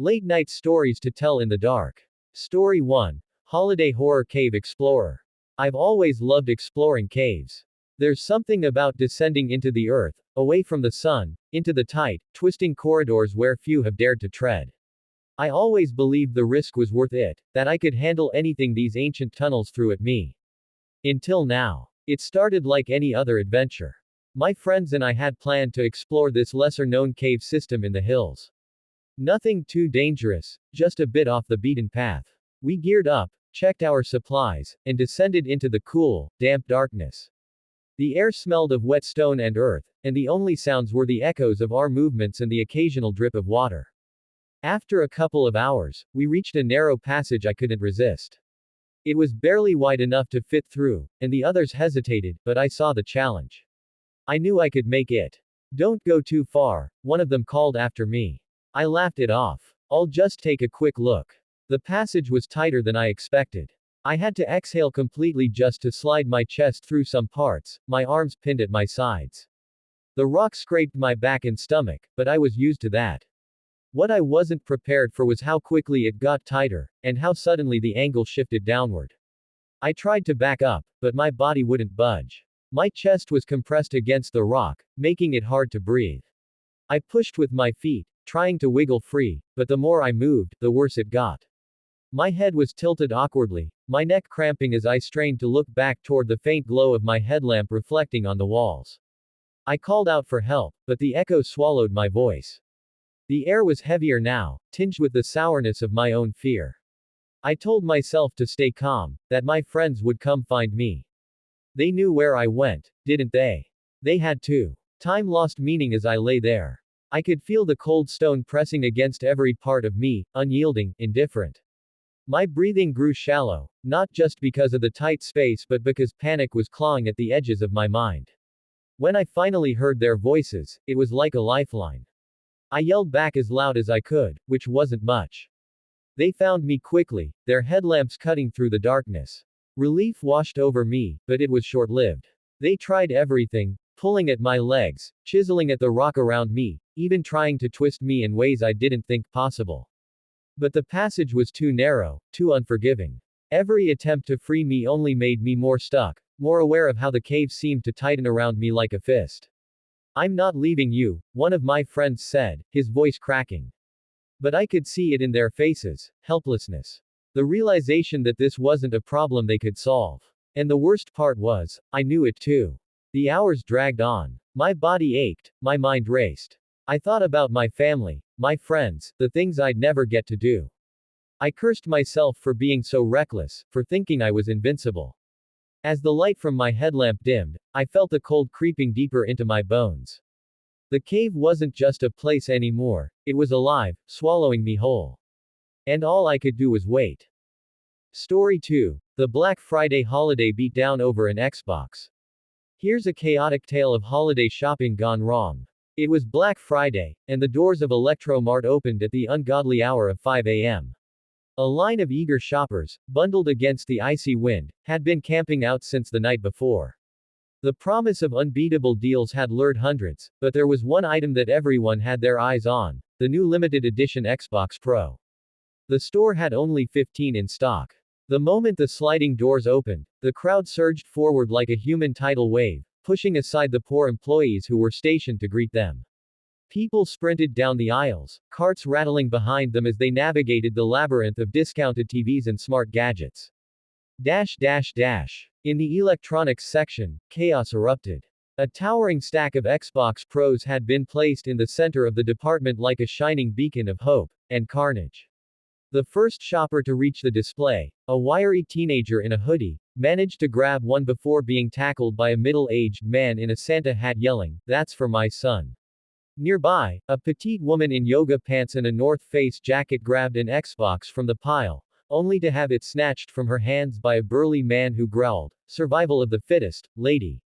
Late night stories to tell in the dark. Story 1. Holiday Horror Cave Explorer. I've always loved exploring caves. There's something about descending into the earth, away from the sun, into the tight, twisting corridors where few have dared to tread. I always believed the risk was worth it, that I could handle anything these ancient tunnels threw at me. Until now. It started like any other adventure. My friends and I had planned to explore this lesser-known cave system in the hills. Nothing too dangerous, just a bit off the beaten path. We geared up, checked our supplies, and descended into the cool, damp darkness. The air smelled of wet stone and earth, and the only sounds were the echoes of our movements and the occasional drip of water. After a couple of hours, we reached a narrow passage I couldn't resist. It was barely wide enough to fit through, and the others hesitated, but I saw the challenge. I knew I could make it. "Don't go too far," one of them called after me. I laughed it off. "I'll just take a quick look." The passage was tighter than I expected. I had to exhale completely just to slide my chest through some parts, my arms pinned at my sides. The rock scraped my back and stomach, but I was used to that. What I wasn't prepared for was how quickly it got tighter, and how suddenly the angle shifted downward. I tried to back up, but my body wouldn't budge. My chest was compressed against the rock, making it hard to breathe. I pushed with my feet, trying to wiggle free, but the more I moved, the worse it got. My head was tilted awkwardly, my neck cramping as I strained to look back toward the faint glow of my headlamp reflecting on the walls. I called out for help, but the echo swallowed my voice. The air was heavier now, tinged with the sourness of my own fear. I told myself to stay calm, that my friends would come find me. They knew where I went, didn't they? They had to. Time lost meaning as I lay there. I could feel the cold stone pressing against every part of me, unyielding, indifferent. My breathing grew shallow, not just because of the tight space but because panic was clawing at the edges of my mind. When I finally heard their voices, it was like a lifeline. I yelled back as loud as I could, which wasn't much. They found me quickly, their headlamps cutting through the darkness. Relief washed over me, but it was short-lived. They tried everything, pulling at my legs, chiseling at the rock around me, even trying to twist me in ways I didn't think possible. But the passage was too narrow, too unforgiving. Every attempt to free me only made me more stuck, more aware of how the cave seemed to tighten around me like a fist. "I'm not leaving you," one of my friends said, his voice cracking. But I could see it in their faces, helplessness. The realization that this wasn't a problem they could solve. And the worst part was, I knew it too. The hours dragged on. My body ached, my mind raced. I thought about my family, my friends, the things I'd never get to do. I cursed myself for being so reckless, for thinking I was invincible. As the light from my headlamp dimmed, I felt the cold creeping deeper into my bones. The cave wasn't just a place anymore, it was alive, swallowing me whole. And all I could do was wait. Story 2. The Black Friday Holiday Beatdown over an Xbox. Here's a chaotic tale of holiday shopping gone wrong. It was Black Friday, and the doors of Electro-Mart opened at the ungodly hour of 5 a.m. A line of eager shoppers, bundled against the icy wind, had been camping out since the night before. The promise of unbeatable deals had lured hundreds, but there was one item that everyone had their eyes on: the new limited edition Xbox Pro. The store had only 15 in stock. The moment the sliding doors opened, the crowd surged forward like a human tidal wave, pushing aside the poor employees who were stationed to greet them. People sprinted down the aisles, carts rattling behind them as they navigated the labyrinth of discounted TVs and smart gadgets. In the electronics section, chaos erupted. A towering stack of Xbox Pros had been placed in the center of the department like a shining beacon of hope and carnage. The first shopper to reach the display, a wiry teenager in a hoodie, managed to grab one before being tackled by a middle-aged man in a Santa hat yelling, "That's for my son." Nearby, a petite woman in yoga pants and a North Face jacket grabbed an Xbox from the pile, only to have it snatched from her hands by a burly man who growled, "Survival of the fittest, lady."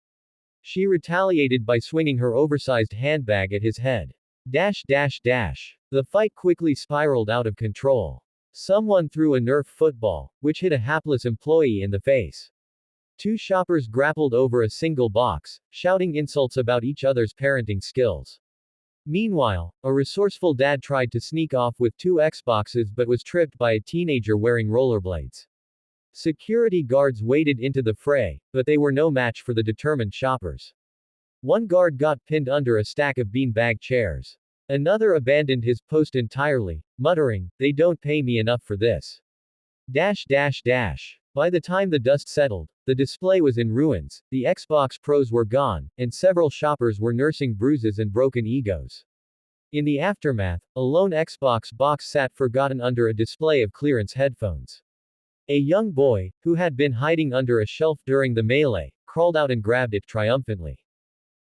She retaliated by swinging her oversized handbag at his head. The fight quickly spiraled out of control. Someone threw a Nerf football, which hit a hapless employee in the face. Two shoppers grappled over a single box, shouting insults about each other's parenting skills. Meanwhile, a resourceful dad tried to sneak off with 2 Xboxes but was tripped by a teenager wearing rollerblades. Security guards waded into the fray, but they were no match for the determined shoppers. One guard got pinned under a stack of beanbag chairs. Another abandoned his post entirely, muttering, "They don't pay me enough for this." Dash dash dash. By the time the dust settled, the display was in ruins, the Xbox Pros were gone, and several shoppers were nursing bruises and broken egos. In the aftermath, a lone Xbox box sat forgotten under a display of clearance headphones. A young boy, who had been hiding under a shelf during the melee, crawled out and grabbed it triumphantly.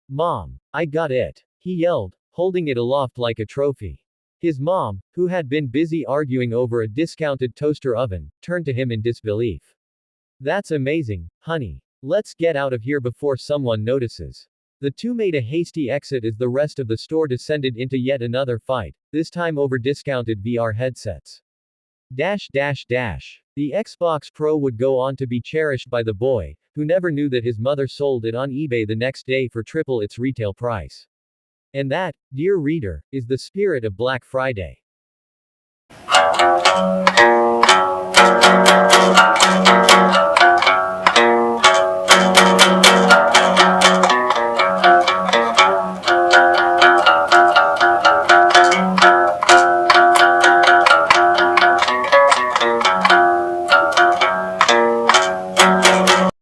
"Mom, I got it!" he yelled, holding it aloft like a trophy. His mom, who had been busy arguing over a discounted toaster oven, turned to him in disbelief. "That's amazing, honey. Let's get out of here before someone notices." The two made a hasty exit as the rest of the store descended into yet another fight, this time over discounted VR headsets. Dash dash dash. The Xbox Pro would go on to be cherished by the boy, who never knew that his mother sold it on eBay the next day for triple its retail price. And that, dear reader, is the spirit of Black Friday.